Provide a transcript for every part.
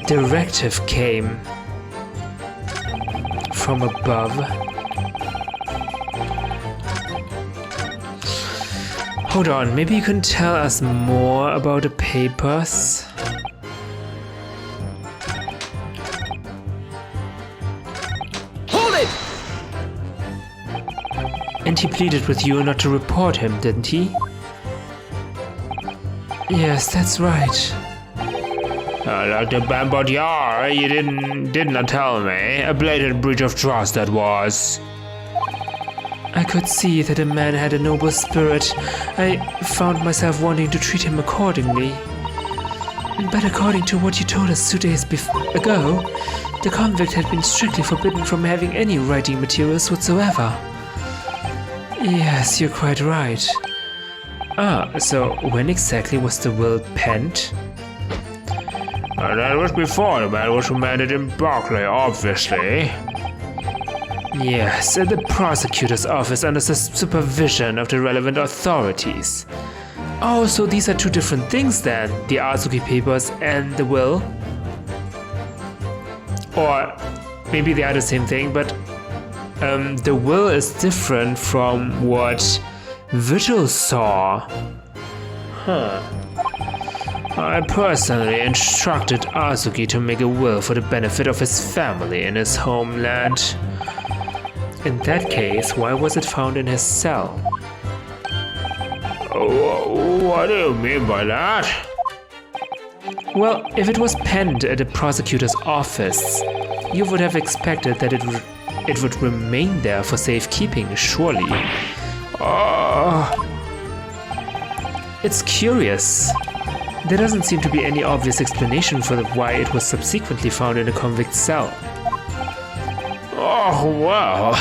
directive came from above. Hold on, maybe you can tell us more about the papers? Hold it! And he pleaded with you not to report him, didn't he? Yes, that's right. Dr. Bambodiar, you did not tell me. A blatant breach of trust that was. I could see that the man had a noble spirit. I found myself wanting to treat him accordingly. But according to what you told us 2 days ago, the convict had been strictly forbidden from having any writing materials whatsoever. Yes, you're quite right. So when exactly was the will penned? That was before the man was remanded in Berkeley, obviously. Yes, at the prosecutor's office under the supervision of the relevant authorities. Oh, so these are two different things then, the Azuki papers and the will? Or maybe they are the same thing, but the will is different from what Vigil saw. I personally instructed Azuki to make a will for the benefit of his family in his homeland. In that case, why was it found in his cell? What do you mean by that? Well, if it was penned at the prosecutor's office, you would have expected that it would remain there for safekeeping, surely. It's curious. There doesn't seem to be any obvious explanation for why it was subsequently found in a convict's cell. Oh, well.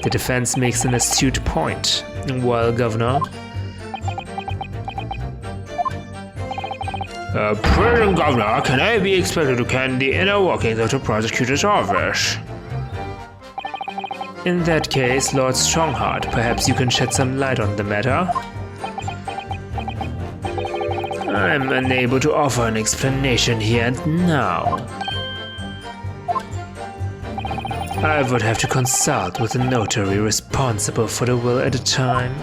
The defense makes an astute point. Well, Governor? Prison Governor, can I be expected to ken the inner workings of the prosecutor's office? In that case, Lord Strongheart, perhaps you can shed some light on the matter? I'm unable to offer an explanation here and now. I would have to consult with the notary responsible for the will at the time.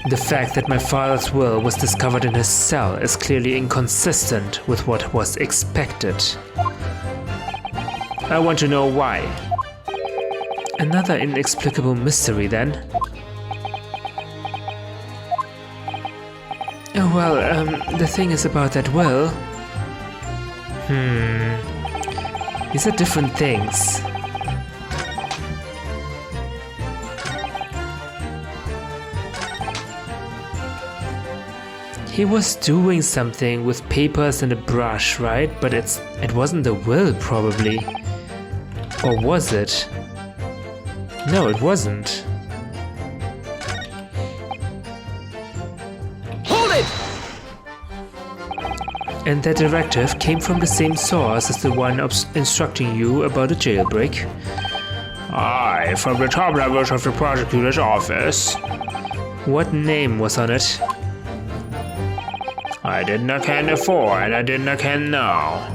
The fact that my father's will was discovered in his cell is clearly inconsistent with what was expected. I want to know why. Another inexplicable mystery then. Well, the thing is about that will. These are different things. He was doing something with papers and a brush, right? But it wasn't the will, probably. Or was it? No, it wasn't. And that directive came from the same source as the one instructing you about a jailbreak? Aye, from the top levels of the prosecutor's office. What name was on it? I did not ken before, and I did not ken now.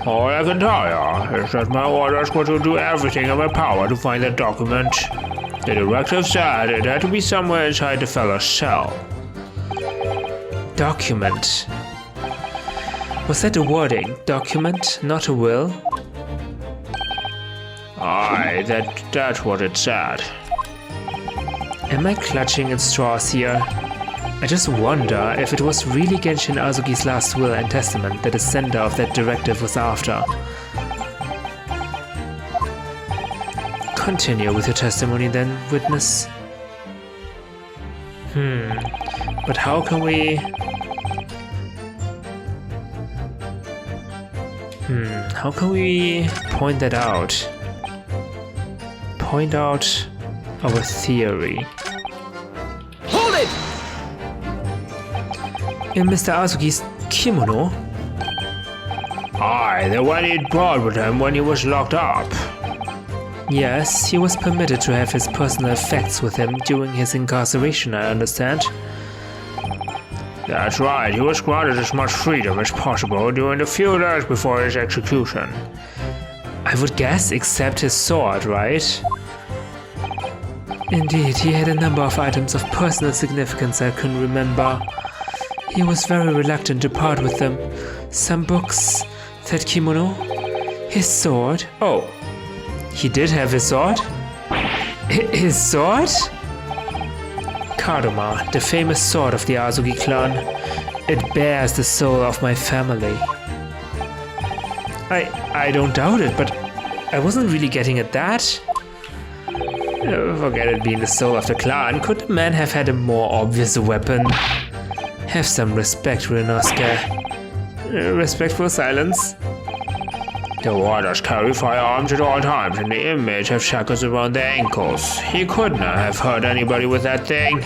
All I can tell you is that my orders were to do everything in my power to find that document. The directive said it had to be somewhere inside the fellow's cell. Document. Was that the wording? Document, not a will? Aye, that's what it said. Am I clutching at straws here? I just wonder if it was really Genshin Azuki's last will and testament that the sender of that directive was after. Continue with your testimony then, witness. But how can we... How can we point that out? Point out our theory. Hold it! In Mr. Azuki's kimono? Aye, the one he'd brought with him when he was locked up. Yes, he was permitted to have his personal effects with him during his incarceration, I understand. That's right, he was granted as much freedom as possible during the few days before his execution. I would guess except his sword, right? Indeed, he had a number of items of personal significance I couldn't remember. He was very reluctant to part with them. Some books, that kimono, his sword. Oh, he did have his sword? His sword? Kadoma, the famous sword of the Azuki clan. It bears the soul of my family. I don't doubt it, but I wasn't really getting at that. Forget it being the soul of the clan. Could the man have had a more obvious weapon? Have some respect, Ryunosuke. Respectful silence. The warders carry firearms at all times, and the inmates have shackles around their ankles. He could not have hurt anybody with that thing.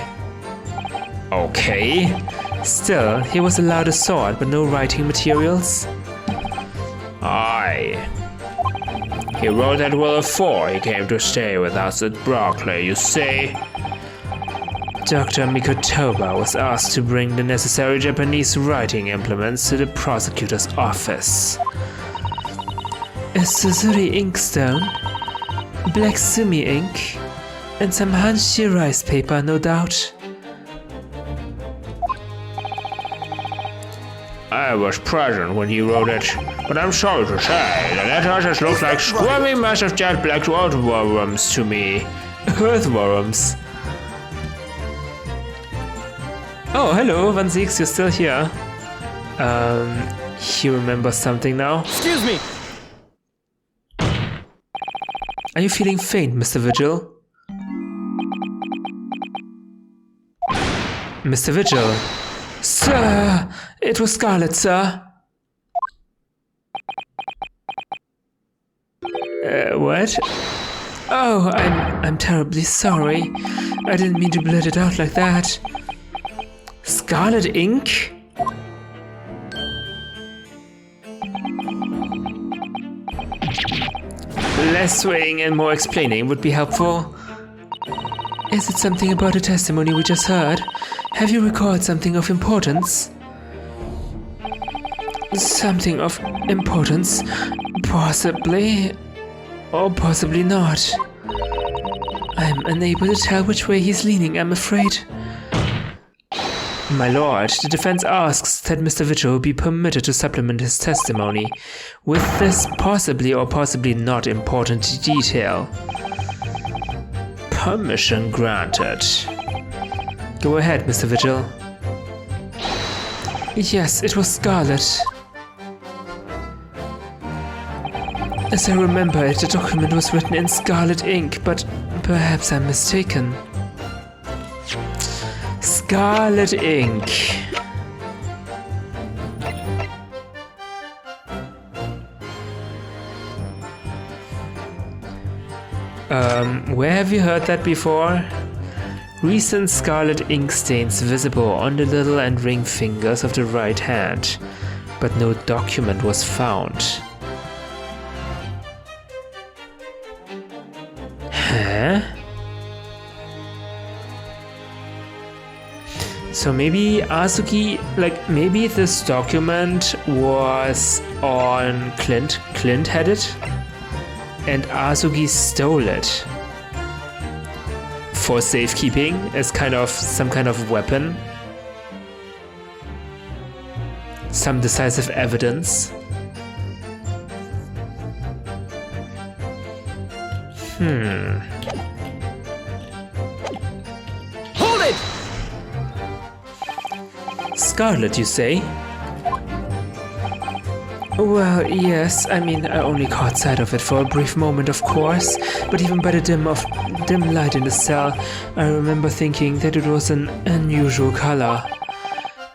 Okay. Still, he was allowed a sword, but no writing materials. Aye. He wrote that well before he came to stay with us at Brockley, you see. Dr. Mikotoba was asked to bring the necessary Japanese writing implements to the prosecutor's office. A Suzuri inkstone, black sumi ink, and some hanshi rice paper, no doubt. I was present when he wrote it, but I'm sorry to say, the letter just looks like squirmy massive jet black earthworms to me. Earthworms? Oh, hello, Van Zieks, you're still here. He remembers something now. Excuse me! Are you feeling faint, Mr. Vigil? Mr. Vigil? Sir! It was Scarlet, sir. What? Oh, I'm terribly sorry. I didn't mean to blurt it out like that. Scarlet ink? Less swaying and more explaining would be helpful. Is it something about the testimony we just heard? Have you recalled something of importance? Something of importance? Possibly. Or possibly not. I'm unable to tell which way he's leaning, I'm afraid. My lord, the defense asks that Mr. Vigil be permitted to supplement his testimony with this possibly or possibly not important detail. Permission granted. Go ahead, Mr. Vigil. Yes, it was Scarlet. As I remember it, the document was written in scarlet ink, but perhaps I'm mistaken. Scarlet ink. Where have you heard that before? Recent scarlet ink stains visible on the little and ring fingers of the right hand, but no document was found. Huh? So maybe Azuki, maybe this document was on Clint. Clint had it, and Azuki stole it for safekeeping as some kind of weapon, some decisive evidence. Hold it! Scarlet, you say? Well, yes, I mean, I only caught sight of it for a brief moment, of course, but even by the dim light in the cell, I remember thinking that it was an unusual color.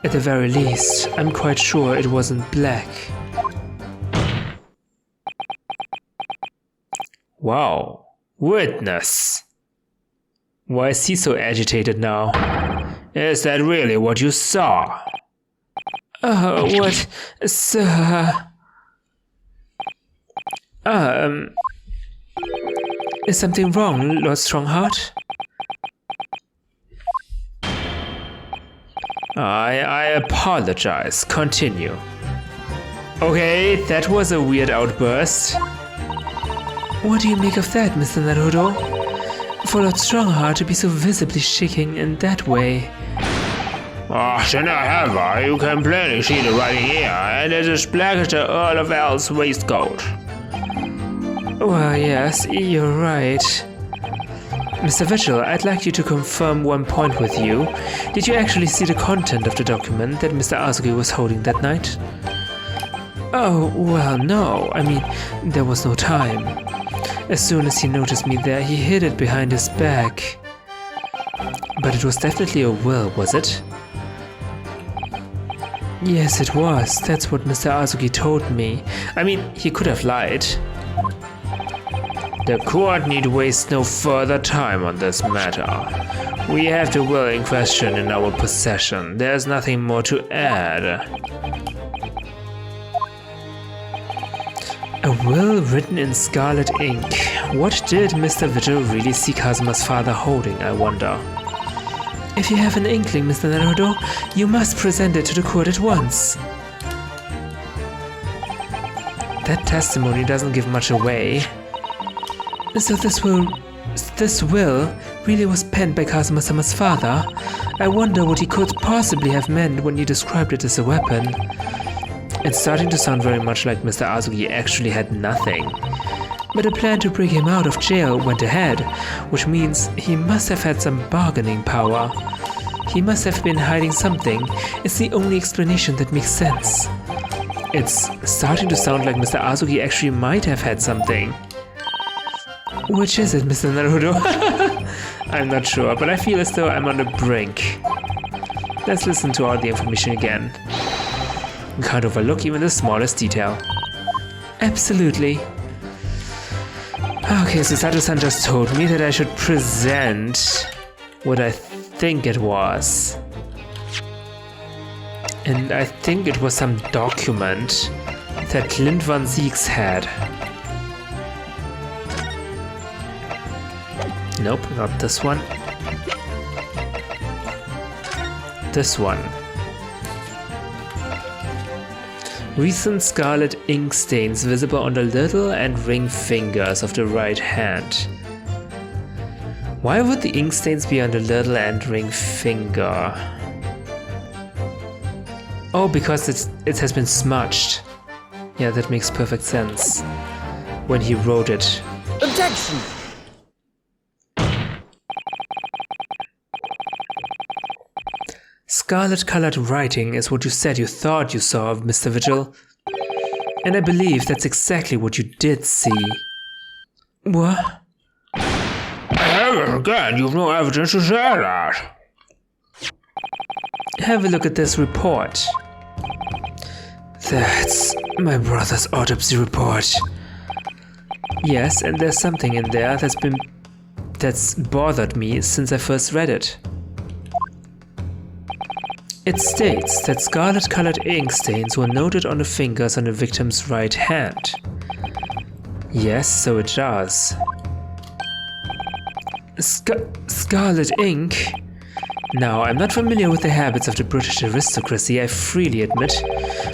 At the very least, I'm quite sure it wasn't black. Wow. Witness! Why is he so agitated now? Is that really what you saw? What, sir? Is something wrong, Lord Strongheart? I apologize. Continue. Okay, that was a weird outburst. What do you make of that, Mr. Naruhodo? For Lord Strongheart to be so visibly shaking in that way. Then I have I. You can plainly see the writing here, and it's as black as the Earl of L's waistcoat. Well, yes, you're right. Mr. Vigil, I'd like you to confirm one point with you. Did you actually see the content of the document that Mr. Azuki was holding that night? Oh, well, no. I mean, there was no time. As soon as he noticed me there, he hid it behind his back. But it was definitely a will, was it? Yes, it was. That's what Mr. Azuki told me. I mean, he could have lied. The court need waste no further time on this matter. We have the will in question in our possession. There's nothing more to add. A will written in scarlet ink. What did Mr. Vigil really see Kazuma's father holding, I wonder? If you have an inkling, Mr. Naruhodo, you must present it to the court at once. That testimony doesn't give much away. So this will really was penned by Kazuma-sama's father? I wonder what he could possibly have meant when he described it as a weapon. It's starting to sound very much like Mr. Azuki actually had nothing. But a plan to bring him out of jail went ahead, which means he must have had some bargaining power. He must have been hiding something. It's the only explanation that makes sense. It's starting to sound like Mr. Azuki actually might have had something. Which is it, Mr. Naruhodo? I'm not sure, but I feel as though I'm on the brink. Let's listen to all the information again. We can't overlook even the smallest detail. Absolutely. Okay, so Sato-san just told me that I should present what I think it was. And I think it was some document that Clint Van Zieks had. Nope, not this one. This one. Recent scarlet ink stains visible on the little and ring fingers of the right hand. Why would the ink stains be on the little and ring finger? Oh, because it has been smudged. Yeah, that makes perfect sense. When he wrote it. Objection! Scarlet-colored writing is what you said you thought you saw, Mr. Vigil. And I believe that's exactly what you did see. What? Again, you've no evidence to say that. Have a look at this report. That's my brother's autopsy report. Yes, and there's something in there that's bothered me since I first read it. It states that scarlet-colored ink stains were noted on the fingers on the victim's right hand. Yes, so it does. Scarlet ink? Now, I'm not familiar with the habits of the British aristocracy, I freely admit,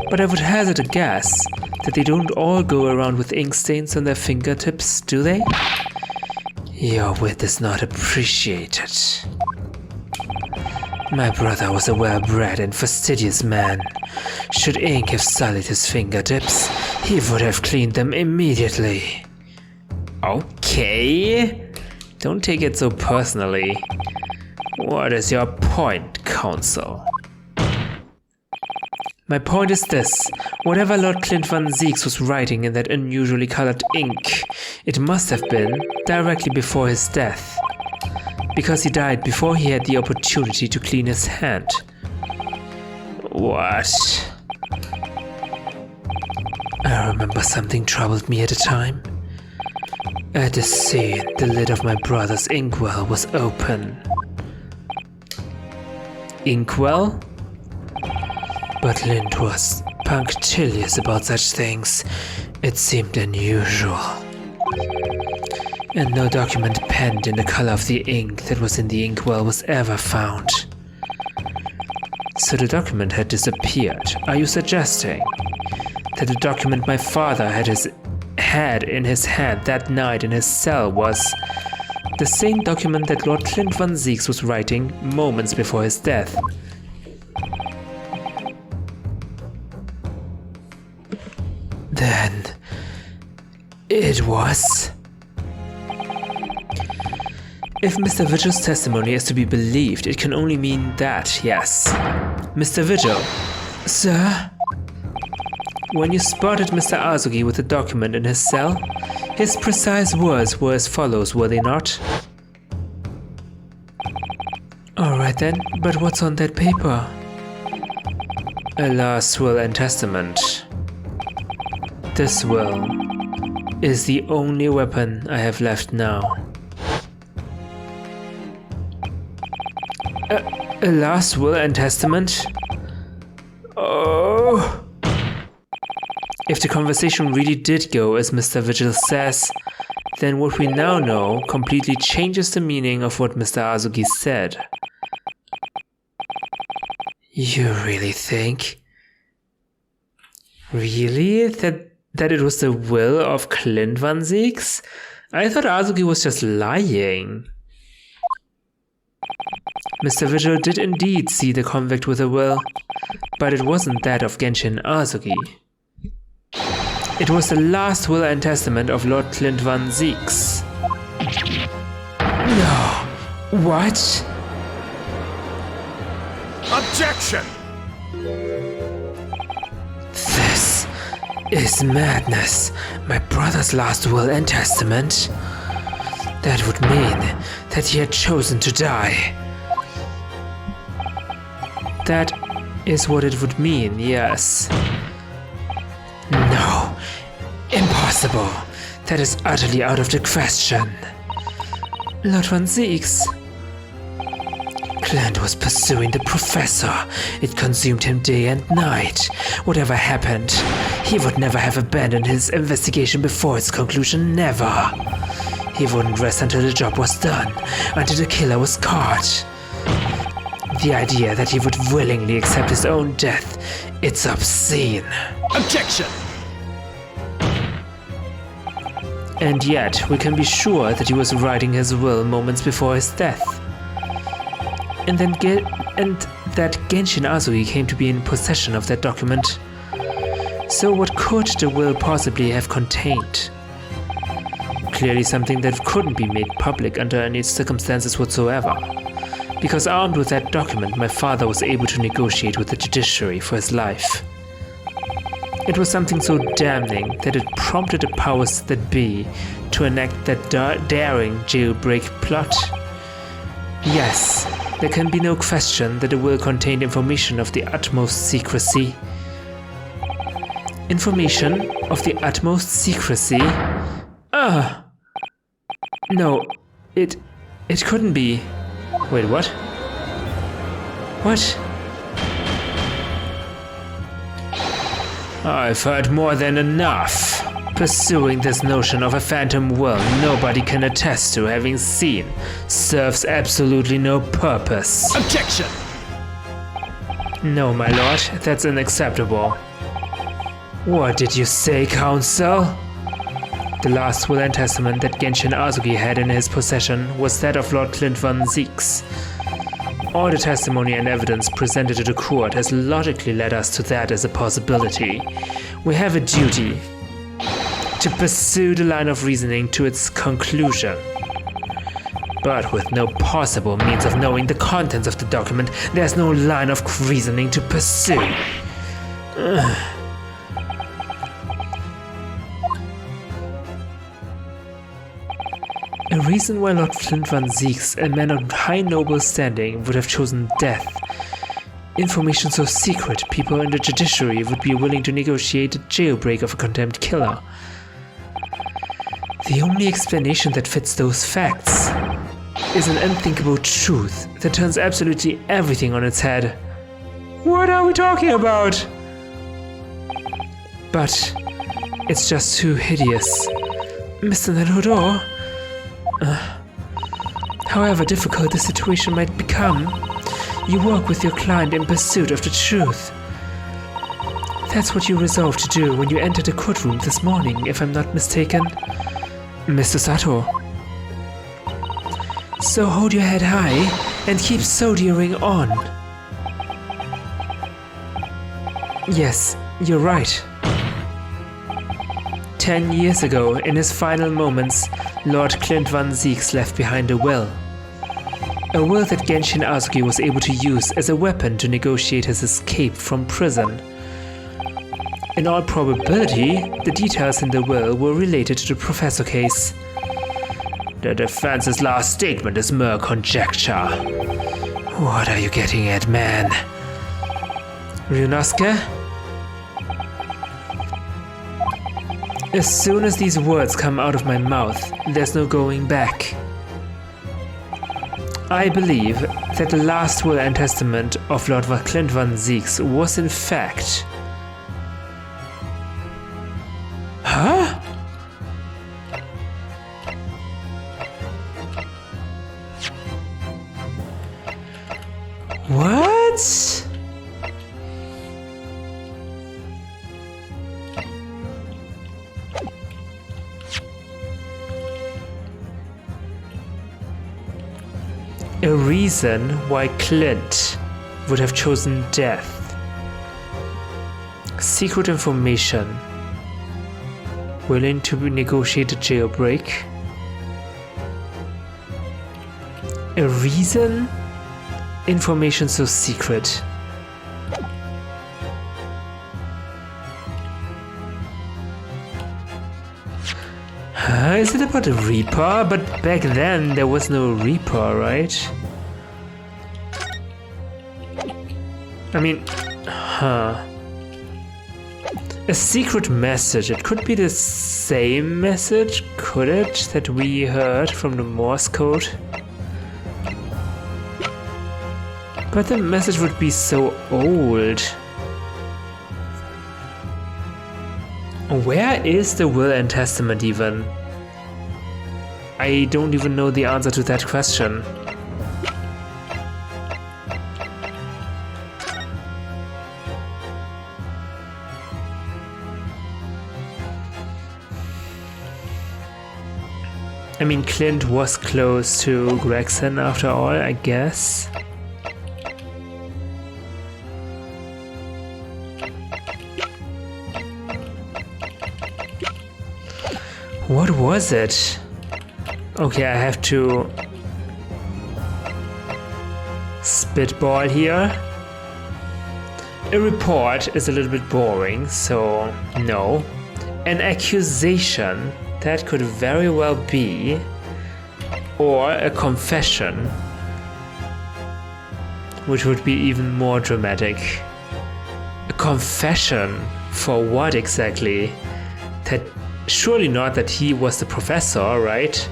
but I would hazard a guess that they don't all go around with ink stains on their fingertips, do they? Your wit is not appreciated. My brother was a well-bred and fastidious man. Should ink have sullied his fingertips, he would have cleaned them immediately. Okay, don't take it so personally. What is your point, counsel? My point is this. Whatever Lord Clint Van Zieks was writing in that unusually colored ink, it must have been directly before his death. Because he died before he had the opportunity to clean his hand. What? I remember something troubled me at the time. At the scene, the lid of my brother's inkwell was open. Inkwell? But Lind was punctilious about such things. It seemed unusual. And no document penned in the color of the ink that was in the inkwell was ever found. So the document had disappeared. Are you suggesting that the document my father had in his hand that night in his cell was the same document that Lord Clint Van Zieks was writing moments before his death? Then it was. If Mr. Vigil's testimony is to be believed, it can only mean that, yes. Mr. Vigil. Sir? When you spotted Mr. Azuki with the document in his cell, his precise words were as follows, were they not? Alright then, but what's on that paper? A last will and testament. This will is the only weapon I have left now. A last will and testament? Oh! If the conversation really did go as Mr. Vigil says, then what we now know completely changes the meaning of what Mr. Azuki said. You really think? Really? That it was the will of Clint Van Zieks? I thought Azuki was just lying. Mr. Vigil did indeed see the convict with a will, but it wasn't that of Genshin Azuki. It was the last will and testament of Lord Clint Van Zieks. No. What? Objection! This is madness. My brother's last will and testament? That would mean that he had chosen to die. That is what it would mean, yes. No. Impossible. That is utterly out of the question. Lord Van Zieks. Clint was pursuing the professor. It consumed him day and night. Whatever happened, he would never have abandoned his investigation before its conclusion, never. He wouldn't rest until the job was done, until the killer was caught. The idea that he would willingly accept his own death, it's obscene. Objection! And yet, we can be sure that he was writing his will moments before his death. And that Genshin Azuki came to be in possession of that document. So what could the will possibly have contained? Clearly something that couldn't be made public under any circumstances whatsoever. Because armed with that document, my father was able to negotiate with the judiciary for his life. It was something so damning that it prompted the powers that be to enact that daring jailbreak plot. Yes, there can be no question that the will contained information of the utmost secrecy. Information of the utmost secrecy? No, it couldn't be. Wait, what? What? I've heard more than enough. Pursuing this notion of a phantom will nobody can attest to having seen serves absolutely no purpose. Objection! No, my lord, that's unacceptable. What did you say, counsel? The last will and testament that Genshin Azuki had in his possession was that of Lord Clint Van Zieks. All the testimony and evidence presented to the court has logically led us to that as a possibility. We have a duty to pursue the line of reasoning to its conclusion. But with no possible means of knowing the contents of the document, there's no line of reasoning to pursue. A reason why Lord Clint Van Zieks, a man of high noble standing, would have chosen death. Information so secret, people in the judiciary would be willing to negotiate a jailbreak of a condemned killer. The only explanation that fits those facts is an unthinkable truth that turns absolutely everything on its head. What are we talking about? But it's just too hideous. Mr. Naruhodo? However difficult the situation might become, You work with your client in pursuit of the truth. That's what you resolved to do when you entered the courtroom this morning, if I'm not mistaken. Mr. Sato. So hold your head high and keep soldiering on. Yes, you're right. 10 years ago, in his final moments, Lord Clint Van Zieks left behind a will. A will that Genshin Azuki was able to use as a weapon to negotiate his escape from prison. In all probability, the details in the will were related to the Professor case. The defense's last statement is mere conjecture. What are you getting at, man? Ryunosuke? As soon as these words come out of my mouth, there's no going back. I believe that the last will and testament of Lord Clint Van Zieks was in fact... Huh? What? A reason why Clint would have chosen death. Secret information. Willing to negotiate a jailbreak. A reason? Information so secret. Is it about a Reaper? But back then there was no Reaper, right? I mean, a secret message. It could be the same message, could it, that we heard from the Morse code? But the message would be so old. Where is the will and testament even? I don't even know the answer to that question. I mean, Clint was close to Gregson after all, I guess. What was it? Okay, I have to spitball here. A report is a little bit boring, so no. An accusation, that could very well be. Or a confession, which would be even more dramatic. A confession for what exactly? That surely not that he was the professor, right?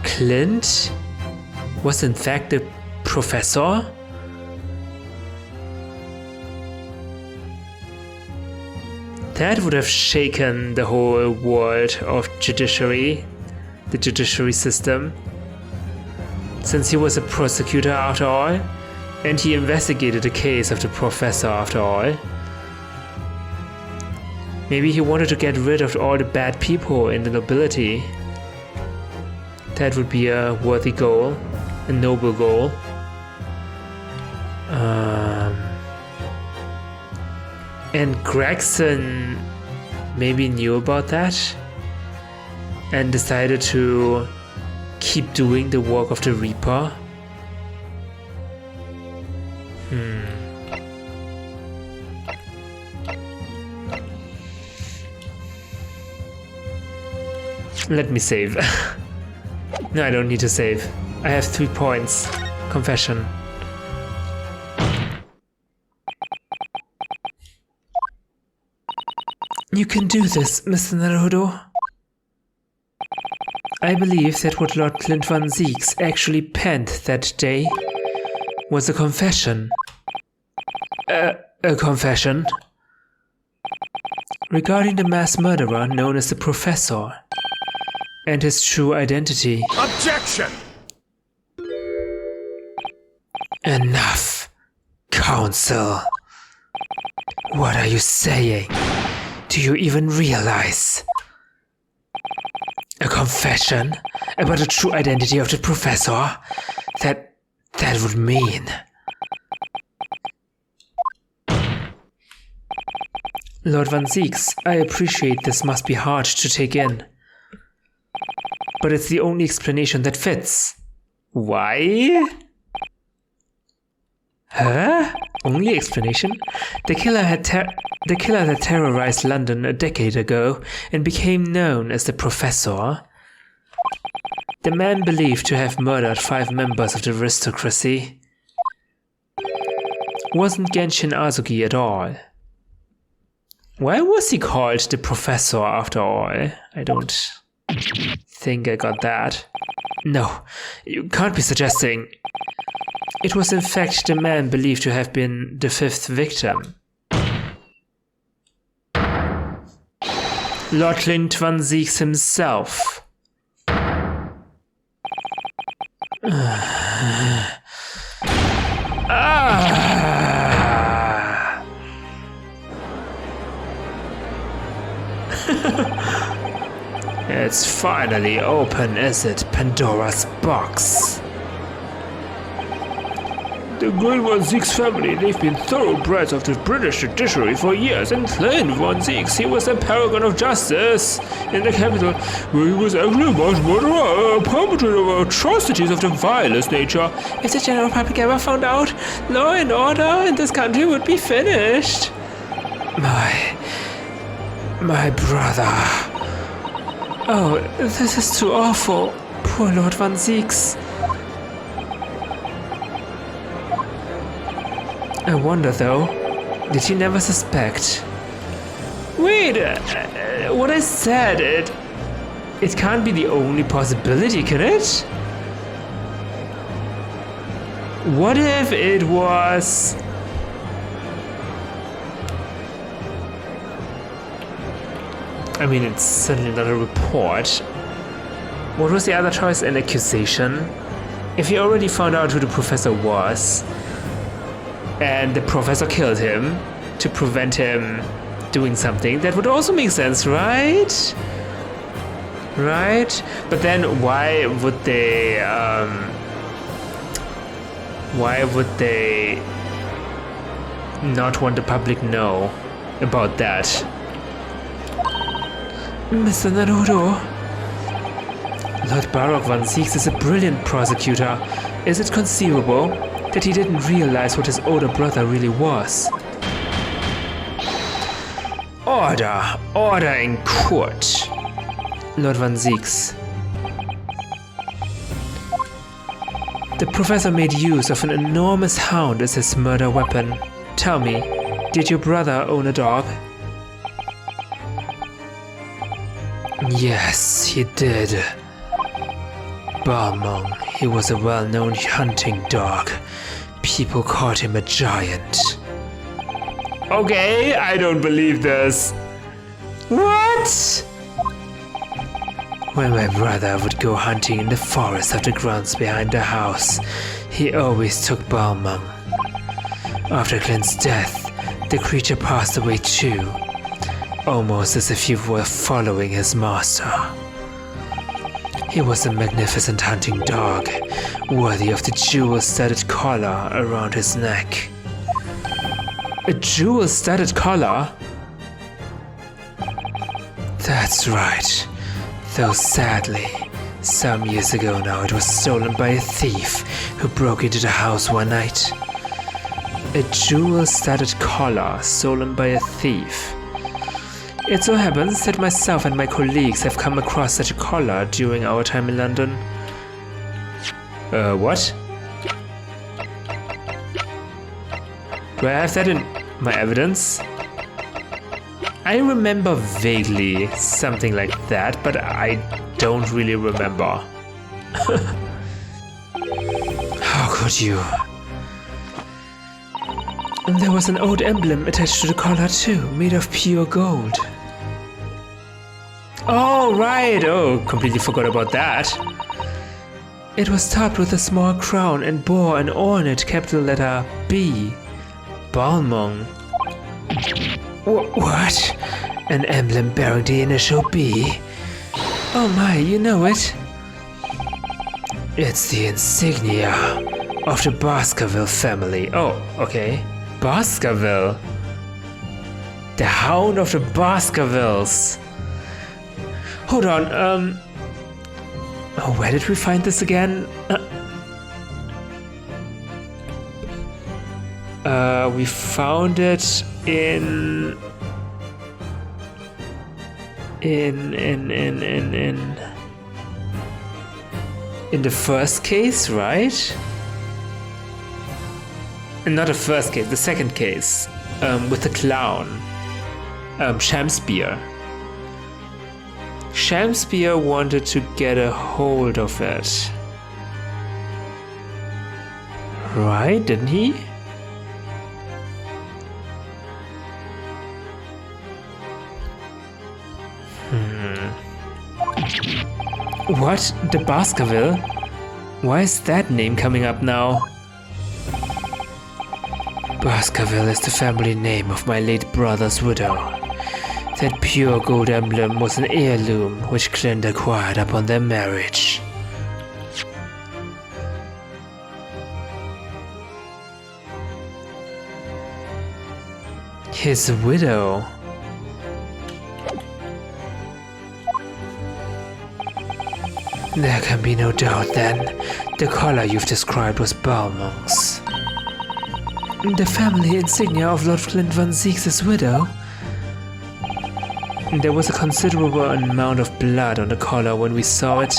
Clint was in fact the professor? That would have shaken the whole world of judiciary, the judiciary system. Since he was a prosecutor after all, and he investigated the case of the professor after all. Maybe he wanted to get rid of all the bad people in the nobility. That would be a worthy goal, a noble goal. And Gregson maybe knew about that and decided to keep doing the work of the Reaper. Let me save. No, I don't need to save. I have 3 points. Confession. You can do this, Mr. Naruhodo. I believe that what Lord Clint Van Zieks actually penned that day was a confession. A confession? Regarding the mass murderer known as the Professor and his true identity. Objection! Enough, Council. What are you saying? Do you even realize? A confession about the true identity of the professor? That would mean... Lord Van Zieks, I appreciate this must be hard to take in. But it's the only explanation that fits. Why? Huh? Only explanation? The killer that terrorized London a decade ago and became known as the Professor. The man believed to have murdered 5 members of the aristocracy. Wasn't Genshin Azuki at all. Why was he called the Professor after all? I don't think I got that. No, you can't be suggesting... It was in fact the man believed to have been the 5th victim. Lord Clint Van Zieks himself. It's finally open, is it, Pandora's box? The Great Van Zieks family, they've been thoroughbreds of the British judiciary for years, and Clint Van Zieks, he was a paragon of justice in the capital, where he was actually a mass murderer, a perpetrator of atrocities of the vilest nature. If the general public ever found out, law and order in this country would be finished. My brother. Oh, this is too awful. Poor Lord Van Zieks. I wonder though, did he never suspect? Wait, what I said, it can't be the only possibility, can it? What if it was... I mean, it's certainly not a report. What was the other choice? An accusation? If he already found out who the professor was, and the professor killed him to prevent him doing something, that would also make sense, right? Right? But then why would they not want the public know about that? Mr. Naruhodo, Lord Baroque Van Zieks is a brilliant prosecutor. Is it conceivable that he didn't realize what his older brother really was? Order! Order in court! Lord Van Zieks. The professor made use of an enormous hound as his murder weapon. Tell me, did your brother own a dog? Yes, he did. Balmung, he was a well-known hunting dog. People called him a giant. Okay, I don't believe this. What? When my brother would go hunting in the forest of the grounds behind the house, he always took Balmung. After Clint's death, the creature passed away too, almost as if he were following his master. He was a magnificent hunting dog, worthy of the jewel-studded collar around his neck. A jewel-studded collar? That's right. Though sadly, some years ago now it was stolen by a thief who broke into the house one night. A jewel-studded collar stolen by a thief. It so happens that myself and my colleagues have come across such a collar during our time in London. What? Do I have that in my evidence? I remember vaguely something like that, but I don't really remember. How could you? And there was an old emblem attached to the collar too, made of pure gold. Oh, right! Oh, completely forgot about that. It was topped with a small crown and bore an ornate capital letter B. Balmung. What? An emblem bearing the initial B? Oh my, you know it. It's the insignia of the Baskerville family. Oh, okay. Baskerville. The Hound of the Baskervilles. Hold on, oh, where did we find this again? We found it in the first case, right? Not the first case, the second case, with the clown, Shamspear. Shamspear wanted to get a hold of it. Right, didn't he? What? The Baskerville? Why is that name coming up now? Baskerville is the family name of my late brother's widow. That pure gold emblem was an heirloom which Clint acquired upon their marriage. His widow? There can be no doubt then. The collar you've described was Balmung's. The family insignia of Lord Clint Van Zeek's widow? There was a considerable amount of blood on the collar when we saw it.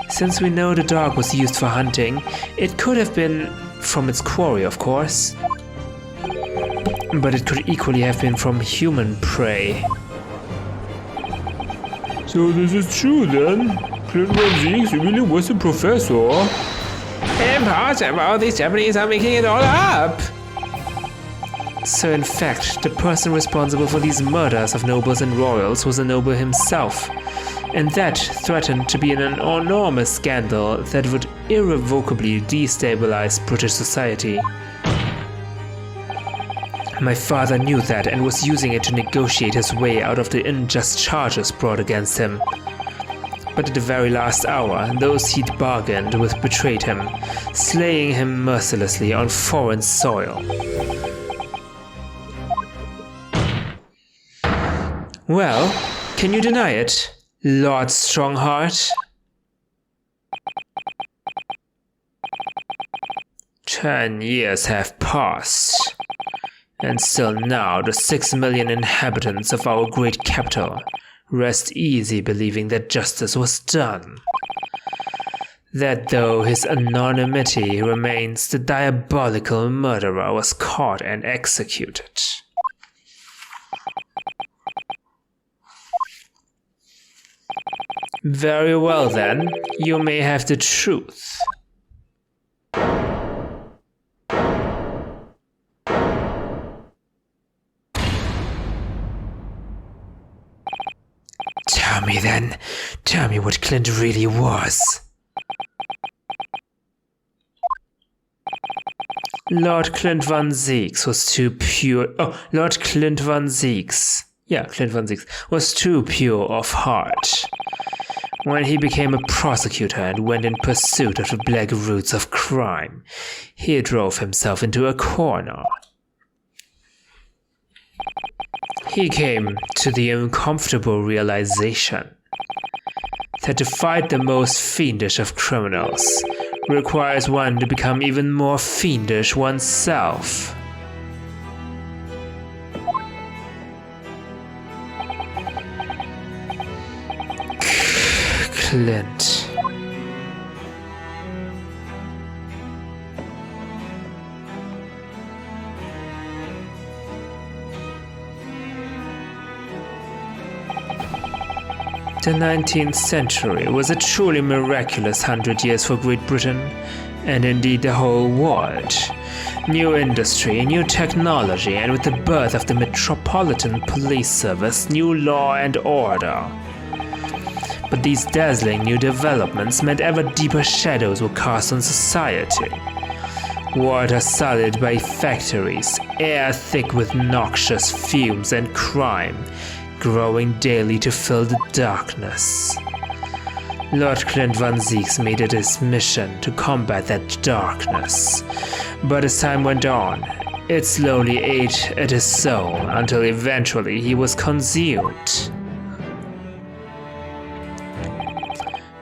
Since we know the dog was used for hunting, it could have been from its quarry, of course. But it could equally have been from human prey. So this is true then? Clint Van Zeek really was a professor? Impossible! These Japanese are making it all up! So in fact, the person responsible for these murders of nobles and royals was a noble himself. And that threatened to be an enormous scandal that would irrevocably destabilize British society. My father knew that and was using it to negotiate his way out of the unjust charges brought against him. But at the very last hour, those he'd bargained with betrayed him, slaying him mercilessly on foreign soil. Well, can you deny it, Lord Strongheart? 10 years have passed, and still now the 6 million inhabitants of our great capital rest easy believing that justice was done. That though his anonymity remains, the diabolical murderer was caught and executed. Very well then, you may have the truth. Tell me then, tell me what Clint really was. Lord Clint Van Zeeks was too pure. Oh, Lord Clint Van Zeeks. Yeah, Clint Van Zeeks was too pure of heart. When he became a prosecutor and went in pursuit of the black roots of crime, he drove himself into a corner. He came to the uncomfortable realization that to fight the most fiendish of criminals requires one to become even more fiendish oneself. Clint. The 19th century was a truly miraculous 100 years for Great Britain, and indeed the whole world. New industry, new technology, and with the birth of the Metropolitan Police Service, new law and order. but these dazzling new developments meant ever deeper shadows were cast on society. Water sullied by factories, air thick with noxious fumes and crime, growing daily to fill the darkness. Lord Clint Van Zieks made it his mission to combat that darkness, but as time went on, it slowly ate at his soul until eventually he was consumed.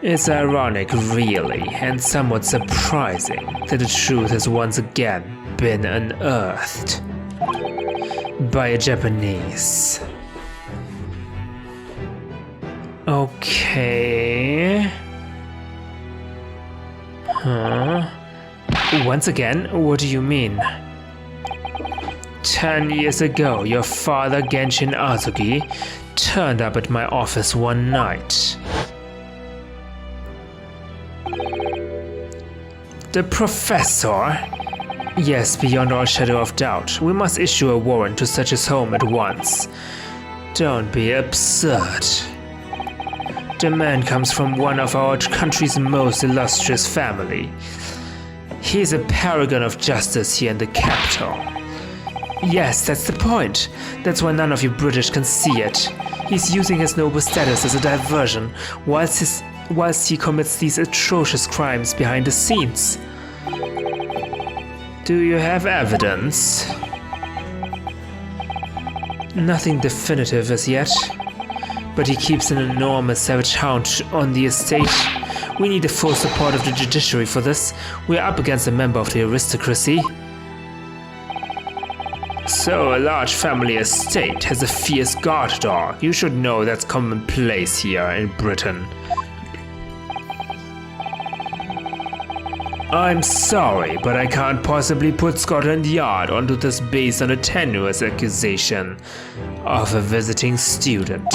It's ironic, really, and somewhat surprising that the truth has once again been unearthed by a Japanese. Okay. Huh? Once again, what do you mean? 10 years ago, your father Genshin Azuki turned up at my office one night. The professor? Yes, beyond all shadow of doubt. We must issue a warrant to search his home at once. Don't be absurd. The man comes from one of our country's most illustrious family. He's a paragon of justice here in the capital. Yes, that's the point. That's why none of you British can see it. He's using his noble status as a diversion, whilst he commits these atrocious crimes behind the scenes. Do you have evidence? Nothing definitive as yet, but he keeps an enormous savage hound on the estate. We need the full support of the judiciary for this. We're up against a member of the aristocracy. So a large family estate has a fierce guard dog. You should know that's commonplace here in Britain. I'm sorry, but I can't possibly put Scotland Yard onto this based on a tenuous accusation of a visiting student.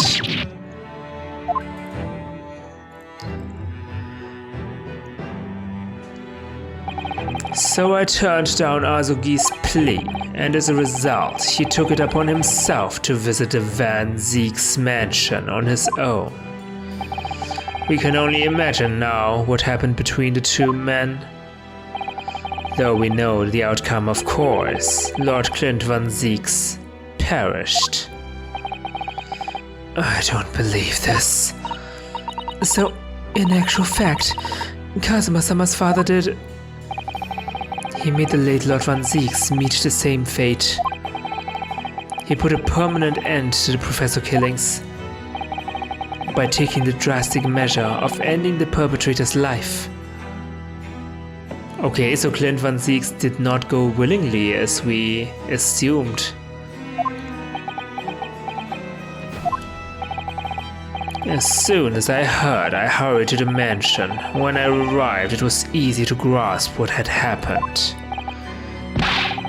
So I turned down Azuki's plea, and as a result, he took it upon himself to visit the Van Zieks mansion on his own. We can only imagine now what happened between the two men. Though we know the outcome, of course, Lord Clint Van Zieks perished. I don't believe this. So, in actual fact, Kazuma-sama's father did... He made the late Lord Van Zieks meet the same fate. He put a permanent end to the professor killings by taking the drastic measure of ending the perpetrator's life. Okay, so Clint Van Zieks did not go willingly as we assumed. As soon as I heard, I hurried to the mansion. When I arrived, it was easy to grasp what had happened.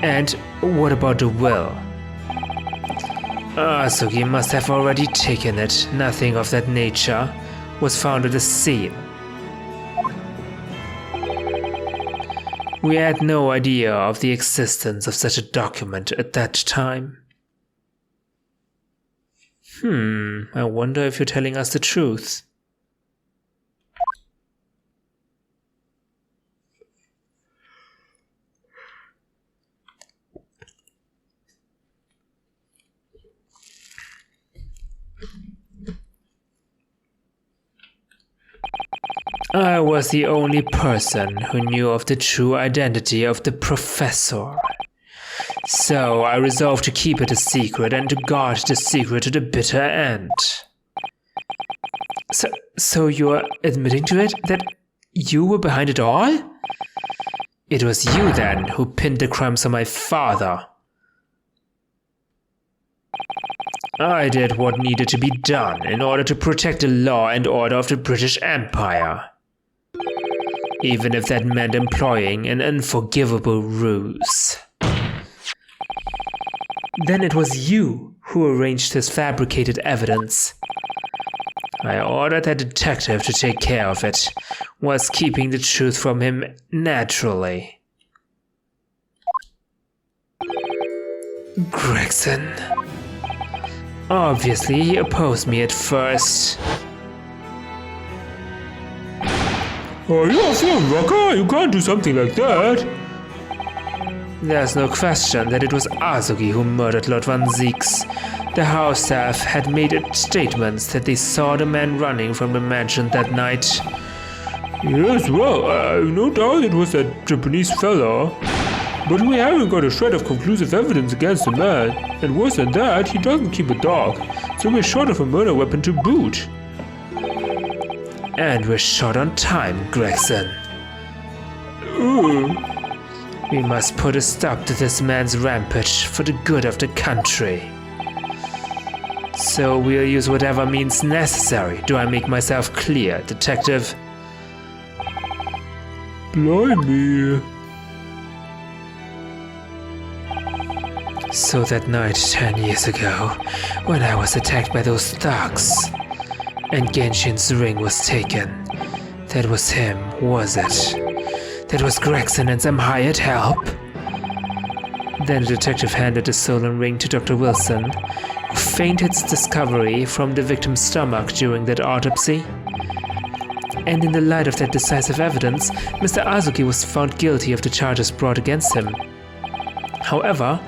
And what about the will? Azuki must have already taken it. Nothing of that nature was found at the scene. We had no idea of the existence of such a document at that time. I wonder if you're telling us the truth. I was the only person who knew of the true identity of the professor. So I resolved to keep it a secret and to guard the secret to the bitter end. So you're admitting to it that you were behind it all? It was you then who pinned the crimes on my father. I did what needed to be done in order to protect the law and order of the British Empire. Even if that meant employing an unforgivable ruse. Then it was you who arranged his fabricated evidence. I ordered that detective to take care of it, whilst keeping the truth from him naturally. Gregson. Obviously, he opposed me at first. Oh, you're a film rocker. You can't do something like that. There's no question that it was Azuki who murdered Lord Van Zieks. The house staff had made statements that they saw the man running from the mansion that night. Yes, well, I've no doubt it was that Japanese fellow. But we haven't got a shred of conclusive evidence against the man. And worse than that, he doesn't keep a dog. So we're short of a murder weapon to boot. And we're short on time, Gregson. Ooh. We must put a stop to this man's rampage for the good of the country. So we'll use whatever means necessary. Do I make myself clear, Detective? Blimey. So that night 10 years ago, when I was attacked by those thugs, and Genshin's ring was taken, that was him, was it? That was Gregson and some hired help? Then the detective handed the stolen ring to Dr. Wilson, who feigned its discovery from the victim's stomach during that autopsy. And in the light of that decisive evidence, Mr. Azuki was found guilty of the charges brought against him. However,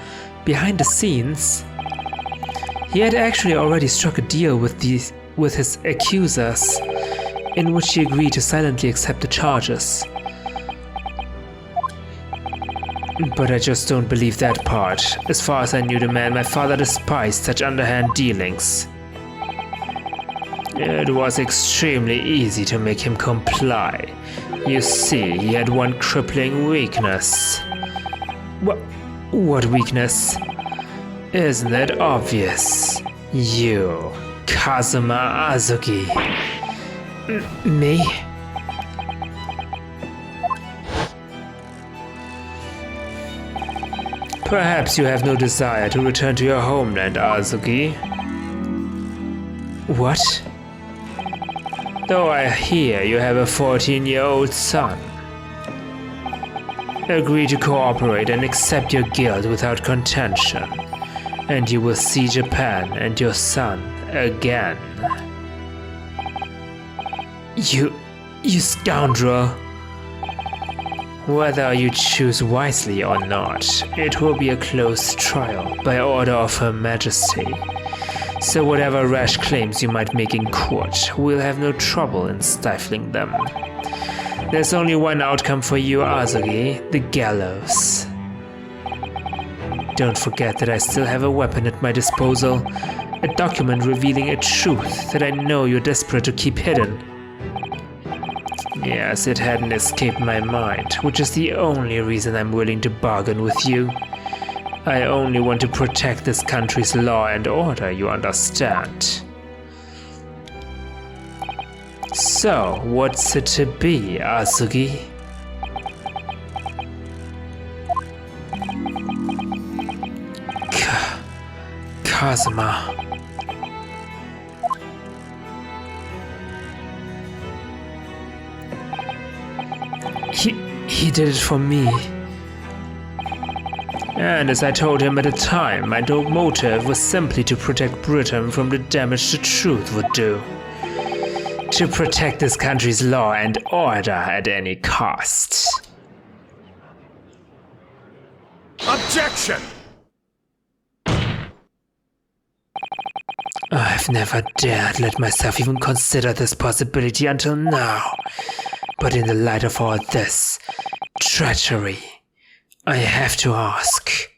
behind the scenes, he had actually already struck a deal with his accusers, in which he agreed to silently accept the charges. But I just don't believe that part. As far as I knew the man, my father despised such underhand dealings. It was extremely easy to make him comply. You see, he had one crippling weakness. What weakness? Isn't it obvious? You, Kazuma Azuki. Me? Perhaps you have no desire to return to your homeland, Azuki. What? Though I hear you have a 14-year-old son. Agree to cooperate and accept your guilt without contention, and you will see Japan and your son again. You scoundrel! Whether you choose wisely or not, it will be a close trial by order of Her Majesty. So whatever rash claims you might make in court, we'll have no trouble in stifling them. There's only one outcome for you, Azuki, the gallows. Don't forget that I still have a weapon at my disposal, a document revealing a truth that I know you're desperate to keep hidden. Yes, it hadn't escaped my mind, which is the only reason I'm willing to bargain with you. I only want to protect this country's law and order, you understand. So, what's it to be, Azuki? Kazuma. He did it for me. And as I told him at the time, my motive was simply to protect Britain from the damage the truth would do. To protect this country's law and order at any cost. Objection! I've never dared let myself even consider this possibility until now. But in the light of all this treachery, I have to ask.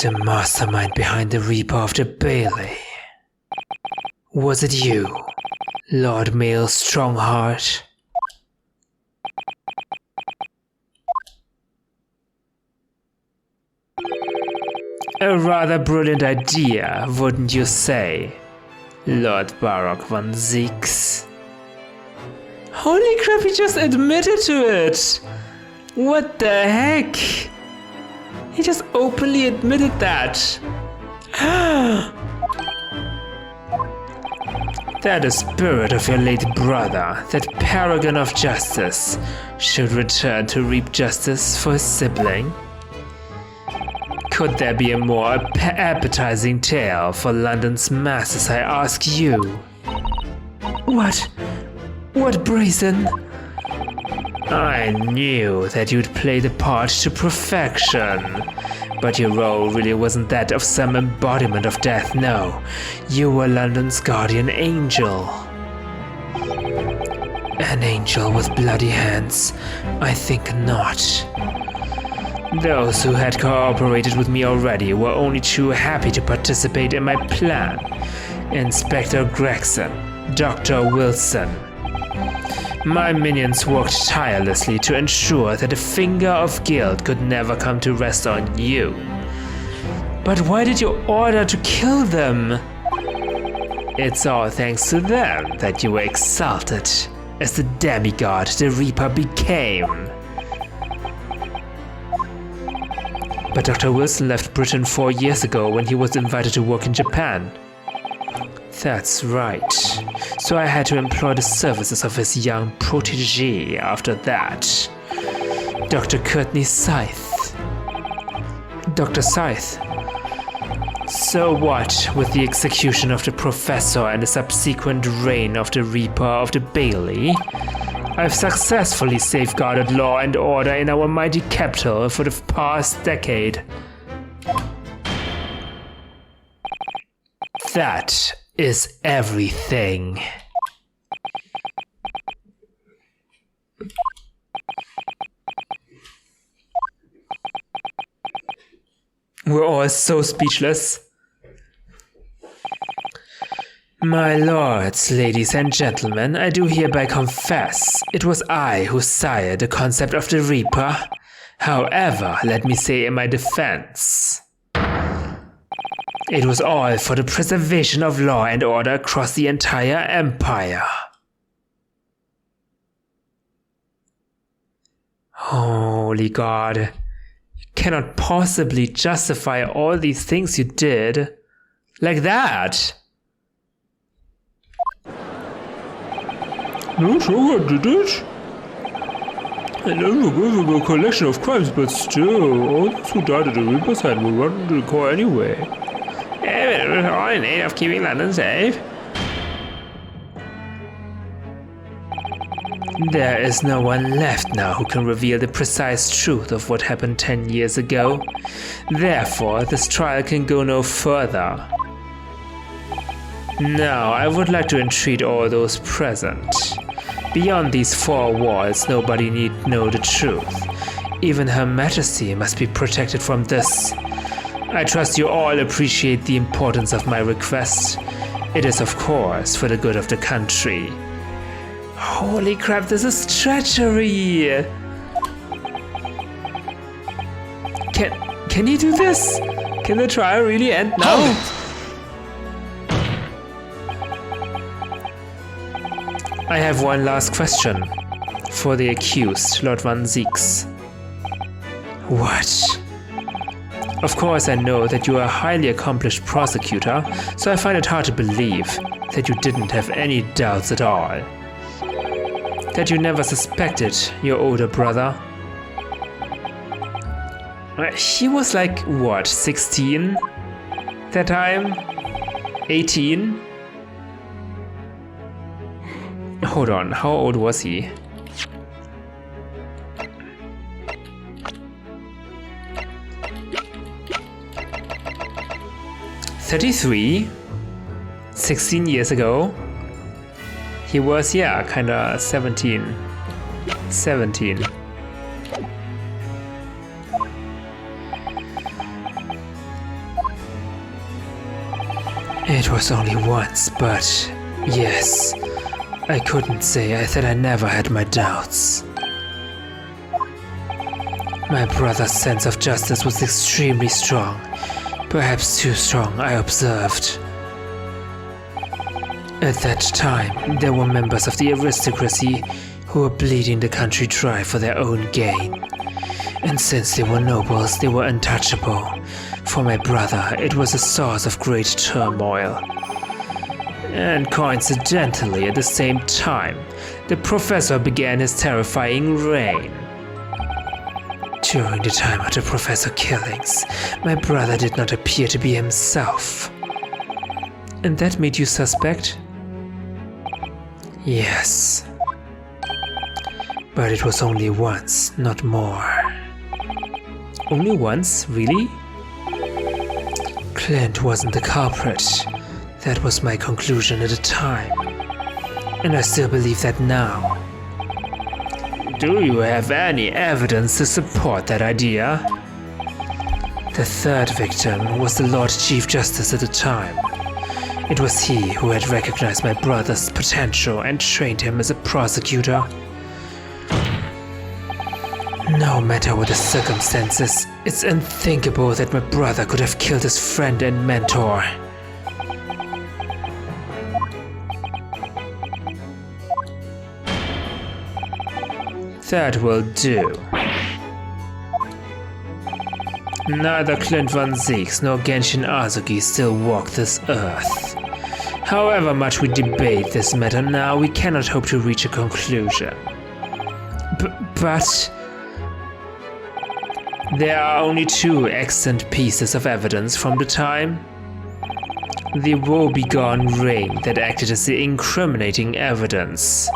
The mastermind behind the Reaper of the Bailey. Was it you, Lord Mail Strongheart? A rather brilliant idea, wouldn't you say, Lord Baroque Van Zieks? Holy crap, he just admitted to it! What the heck? He just openly admitted that. That the spirit of your late brother, that paragon of justice, should return to reap justice for his sibling? Could there be a more appetizing tale for London's masses, I ask you? What brazen? I knew that you'd play the part to perfection. But your role really wasn't that of some embodiment of death, no. You were London's guardian angel. An angel with bloody hands? I think not. Those who had cooperated with me already were only too happy to participate in my plan. Inspector Gregson, Dr. Wilson. My minions worked tirelessly to ensure that a finger of guilt could never come to rest on you. But why did you order to kill them? It's all thanks to them that you were exalted as the demigod the Reaper became. But Dr. Wilson left Britain 4 years ago when he was invited to work in Japan. That's right. So I had to employ the services of his young protégé after that. Dr. Courtney Scythe. Dr. Scythe? So what with the execution of the Professor and the subsequent reign of the Reaper of the Bailey? I've successfully safeguarded law and order in our mighty capital for the past decade. That is everything. We're all so speechless. My lords, ladies and gentlemen, I do hereby confess it was I who sired the concept of the Reaper. However, let me say in my defense, it was all for the preservation of law and order across the entire empire. Holy God. You cannot possibly justify all these things you did like that. No, sure, I did it. I never gave him a collection of crimes, but still, all those who died at the Reaper's hand were run to the core anyway. Yeah, but it was all in aid of keeping London safe. There is no one left now who can reveal the precise truth of what happened 10 years ago. Therefore, this trial can go no further. Now, I would like to entreat all those present. Beyond these 4 walls, nobody need know the truth. Even Her Majesty must be protected from this. I trust you all appreciate the importance of my request. It is, of course, for the good of the country. Holy crap, this is treachery! Can you do this? Can the trial really end now? I have one last question. For the accused, Lord Van Zieks. What? Of course I know that you are a highly accomplished prosecutor, so I find it hard to believe that you didn't have any doubts at all. That you never suspected your older brother. He was like, what, 16? That time? 18? Hold on, how old was he? "33? 16 years ago? He was, yeah, kinda 17. 17. It was only once, but yes. I couldn't say that I never had my doubts. My brother's sense of justice was extremely strong. Perhaps too strong, I observed. At that time, there were members of the aristocracy who were bleeding the country dry for their own gain. And since they were nobles, they were untouchable. For my brother, it was a source of great turmoil. And coincidentally, at the same time, the professor began his terrifying reign. During the time of the professor killings, my brother did not appear to be himself. And that made you suspect? Yes. But it was only once, not more. Only once? Really? Clint wasn't the culprit. That was my conclusion at the time. And I still believe that now. Do you have any evidence to support that idea? The third victim was the Lord Chief Justice at the time. It was he who had recognized my brother's potential and trained him as a prosecutor. No matter what the circumstances, it's unthinkable that my brother could have killed his friend and mentor. That will do. Neither Clint Van Zeeks nor Genshin Azuki still walk this earth. However much we debate this matter now, we cannot hope to reach a conclusion. But... There are only two extant pieces of evidence from the time. The woebegone ring that acted as the incriminating evidence,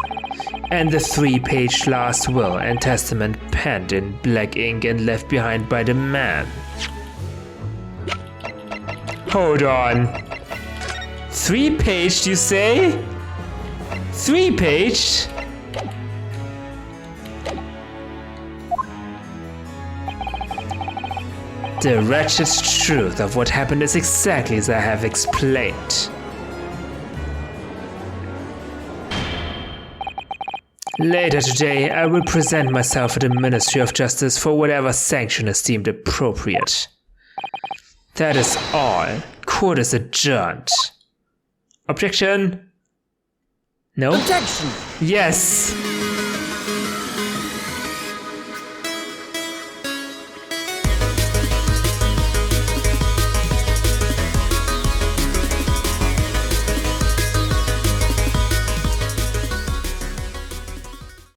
and the 3-page last will and testament penned in black ink and left behind by the man. Hold on. 3-paged, you say? 3-paged? The wretched truth of what happened is exactly as I have explained. Later today, I will present myself at the Ministry of Justice for whatever sanction is deemed appropriate. That is all. Court is adjourned. Objection? No? Objection! Yes!